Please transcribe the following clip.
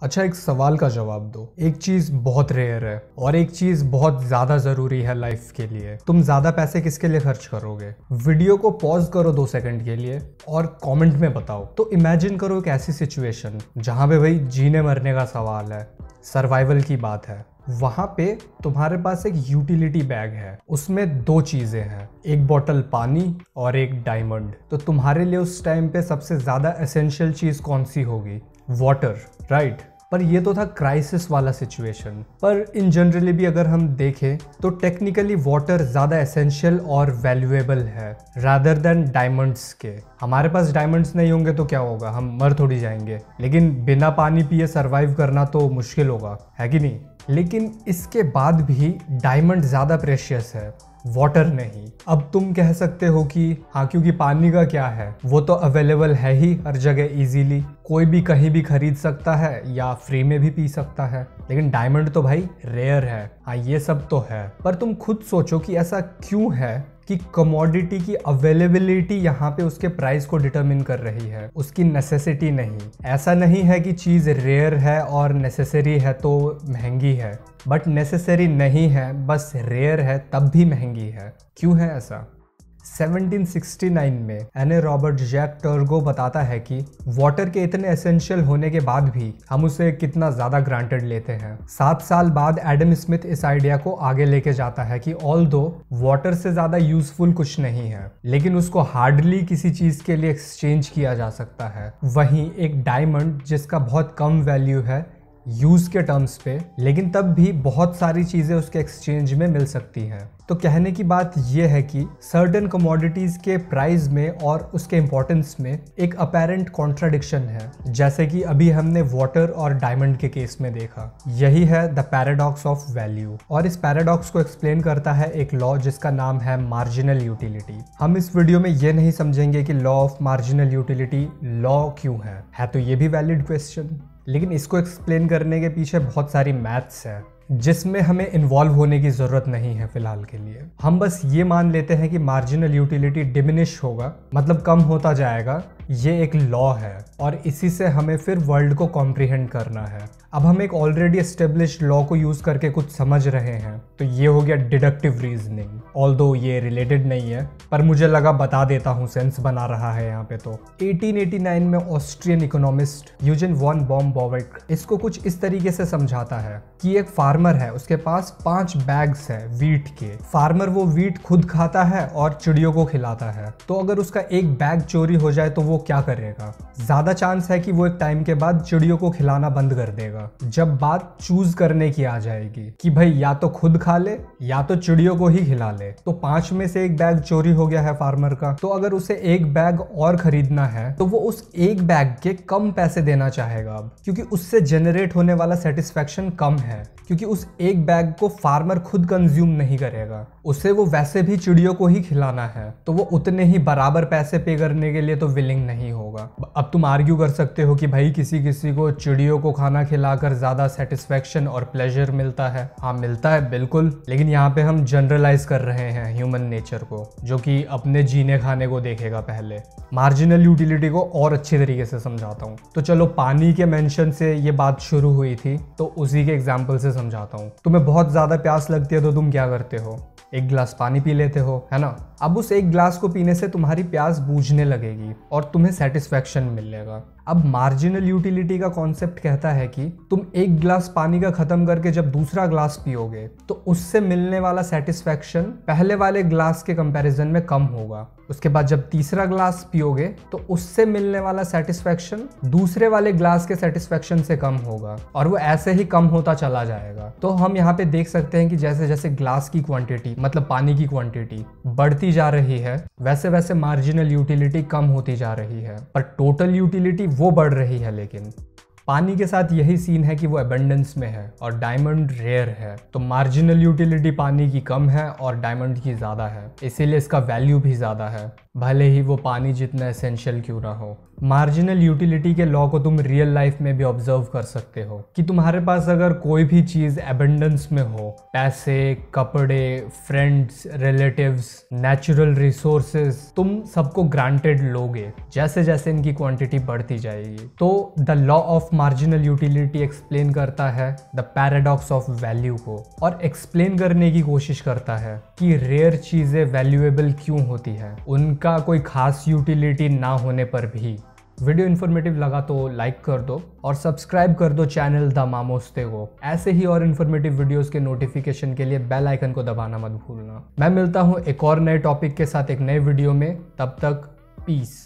अच्छा, एक सवाल का जवाब दो। एक चीज बहुत रेयर है और एक चीज बहुत ज्यादा जरूरी है लाइफ के लिए। तुम ज्यादा पैसे किसके लिए खर्च करोगे? वीडियो को पॉज करो 2 सेकंड के लिए और कमेंट में बताओ। तो इमेजिन करो एक ऐसी सिचुएशन जहां पे भाई जीने मरने का सवाल है, सर्वाइवल की बात है। वहां पे तुम्हारे पास एक यूटिलिटी बैग है, उसमें 2 चीजें हैं, एक बोतल पानी और एक डायमंड। तो तुम्हारे लिए उस टाइम पे सबसे ज्यादा एसेंशियल चीज कौन सी होगी? Water, right? पर ये तो था क्राइसिस वाला सिचुएशन। पर इन जनरली भी अगर हम देखें तो टेक्निकली वाटर ज़्यादा एसेंशियल और वैल्यूएबल है रादर देन डायमंड्स के। हमारे पास डायमंड्स नहीं होंगे तो क्या होगा, हम मर थोड़ी जाएंगे। लेकिन बिना पानी पिए सरवाइव करना तो मुश्किल होगा, है कि नहीं? लेकिन इसके बाद भी डायमंड ज़्यादा प्रेशियस है, वाटर नहीं। अब तुम कह सकते हो कि हाँ, क्योंकि पानी का क्या है, वो तो अवेलेबल है ही हर जगह इजीली, कोई भी कहीं भी खरीद सकता है या फ्री में भी पी सकता है। लेकिन डायमंड तो भाई रेयर है। हाँ, ये सब तो है, पर तुम खुद सोचो कि ऐसा क्यों है कि कमोडिटी की अवेलेबिलिटी यहाँ पे उसके प्राइस को डिटरमिन कर रही है, उसकी नेसेसिटी नहीं। ऐसा नहीं है कि चीज़ रेयर है और नेसेसरी है तो महंगी है, बट नेसेसरी नहीं है, बस रेयर है तब भी महंगी है। क्यों है ऐसा? 1769 में एने रॉबर्ट जैक टर्गो बताता है कि वाटर के इतने एसेंशियल होने के बाद भी हम उसे कितना ज़्यादा ग्रांटेड लेते हैं। 7 साल बाद एडम स्मिथ इस आइडिया को आगे लेके जाता है कि ऑल्दो वाटर से ज़्यादा यूजफुल कुछ नहीं है, लेकिन उसको हार्डली किसी चीज़ के लिए एक्सचेंज किया जा सकता है। वहीं एक डायमंड जिसका बहुत कम वैल्यू है यूज के टर्म्स पे, लेकिन तब भी बहुत सारी चीज़ें उसके एक्सचेंज में मिल सकती हैं। तो कहने की बात यह है कि सर्टेन कमोडिटीज़ के प्राइस में और उसके इंपॉर्टेंस में एक अपेरेंट कॉन्ट्राडिक्शन है, जैसे कि अभी हमने वाटर और डायमंड के केस में देखा। यही है द पैराडॉक्स ऑफ वैल्यू, और इस पैराडॉक्स को एक्सप्लेन करता है एक लॉ जिसका नाम है मार्जिनल यूटिलिटी। हम इस वीडियो में ये नहीं समझेंगे कि law of marginal utility law क्यों है तो ये भी वैलिड क्वेश्चन, लेकिन इसको एक्सप्लेन करने के पीछे बहुत सारी मैथ्स है जिसमें हमें इन्वॉल्व होने की ज़रूरत नहीं है फ़िलहाल के लिए। हम बस ये मान लेते हैं कि मार्जिनल यूटिलिटी डिमिनिश होगा, मतलब कम होता जाएगा। ये एक लॉ है और इसी से हमें फिर वर्ल्ड को कॉम्प्रिहेंड करना है। अब हम एक ऑलरेडी एस्टेब्लिश्ड लॉ को यूज़ करके कुछ समझ रहे हैं, तो ये हो गया डिडक्टिव रीजनिंग। ऑल्दो ये रिलेटेड नहीं है, पर मुझे लगा बता देता हूँ, सेंस बना रहा है यहाँ पे। तो 1889 में ऑस्ट्रियन इकोनॉमिस्ट यूजन वॉन बॉम-बॉवेक इसको कुछ इस तरीके से समझाता है कि एक फार्मर है, उसके पास 5 बैग्स है वीट के। फार्मर वो वीट खुद खाता है और चिड़ियों को खिलाता है। तो अगर उसका एक बैग चोरी हो जाए तो वो क्या करेगा? ज्यादा चांस है कि वो एक टाइम के बाद चिड़ियों को खिलाना बंद कर देगा। जब बात चूज करने की आ जाएगी कि भाई या तो खुद खा ले या तो चिड़ियों को ही खिला ले, तो 5 में से एक बैग चोरी हो गया है फार्मर का, तो अगर उसे एक बैग और खरीदना है तो वो उस एक बैग के कम पैसे देना चाहेगा अब, क्योंकि उससे जनरेट होने वाला सेटिस्फेक्शन कम है, क्योंकि उस एक बैग को फार्मर खुद कंज्यूम नहीं करेगा, उसे वो वैसे भी चिड़ियों को ही खिलाना है, तो वो उतने ही बराबर पैसे पे करने के लिए तो विलिंग नहीं होगा। अब तुम आर्ग्यू कर सकते हो कि भाई किसी किसी को चिड़ियों को खाना खिलाकर ज्यादा सेटिस्फेक्शन और प्लेजर मिलता है। हाँ, मिलता है बिल्कुल, लेकिन यहाँ पे हम जनरलाइज कर रहे हैं ह्यूमन नेचर को, जो कि अपने जीने खाने को देखेगा पहले। मार्जिनल यूटिलिटी को और अच्छी तरीके से समझाता हूँ। तो चलो, पानी के मेंशन से ये बात शुरू हुई थी, तो उसी के एग्जाम्पल से समझाता हूँ। तुम्हें बहुत ज्यादा प्यास लगती है तो तुम क्या करते हो? एक गिलास पानी पी लेते हो, है ना? अब उस एक गिलास को पीने से तुम्हारी प्यास बूझने लगेगी और तुम्हें सेटिस्फेक्शन मिलेगा। अब मार्जिनल यूटिलिटी का कॉन्सेप्ट कहता है कि तुम एक गिलास पानी का खत्म करके जब दूसरा ग्लास पियोगे तो उससे मिलने वाला सेटिस्फेक्शन पहले वाले ग्लास के कंपैरिजन में कम होगा। उसके बाद जब तीसरा ग्लास पियोगे तो उससे मिलने वाला सेटिस्फेक्शन दूसरे वाले ग्लास के सेटिस्फेक्शन से कम होगा, और वो ऐसे ही कम होता चला जाएगा। तो हम यहाँ पे देख सकते हैं कि जैसे जैसे ग्लास की क्वांटिटी, मतलब पानी की क्वांटिटी बढ़ती जा रही है, वैसे वैसे मार्जिनल यूटिलिटी कम होती जा रही है, पर टोटल यूटिलिटी वो बढ़ रही है। लेकिन पानी के साथ यही सीन है कि वो एबंडेंस में है और डायमंड रेयर है, तो मार्जिनल यूटिलिटी पानी की कम है और डायमंड की ज़्यादा है, इसीलिए इसका वैल्यू भी ज़्यादा है, भले ही वो पानी जितना एसेंशियल क्यों ना हो। मार्जिनल यूटिलिटी के लॉ को तुम रियल लाइफ में भी ऑब्जर्व कर सकते हो कि तुम्हारे पास अगर कोई भी चीज एबंडेंस में हो, पैसे, कपड़े, फ्रेंड्स, रिलेटिव्स, नेचुरल रिसोर्सेज, तुम सबको ग्रांटेड लोगे जैसे जैसे इनकी क्वांटिटी बढ़ती जाएगी। तो the law of marginal utility explain करता है द पैराडॉक्स ऑफ वैल्यू को, और एक्सप्लेन करने की कोशिश करता है कि रेयर चीजें वैल्यूएबल क्यों होती है, उनका कोई खास यूटिलिटी ना होने पर भी। वीडियो इन्फॉर्मेटिव लगा तो लाइक कर दो और सब्सक्राइब कर दो चैनल द मामोस्ते को। ऐसे ही और इन्फॉर्मेटिव वीडियोस के नोटिफिकेशन के लिए बेल आइकन को दबाना मत भूलना। मैं मिलता हूँ एक और नए टॉपिक के साथ एक नए वीडियो में, तब तक पीस।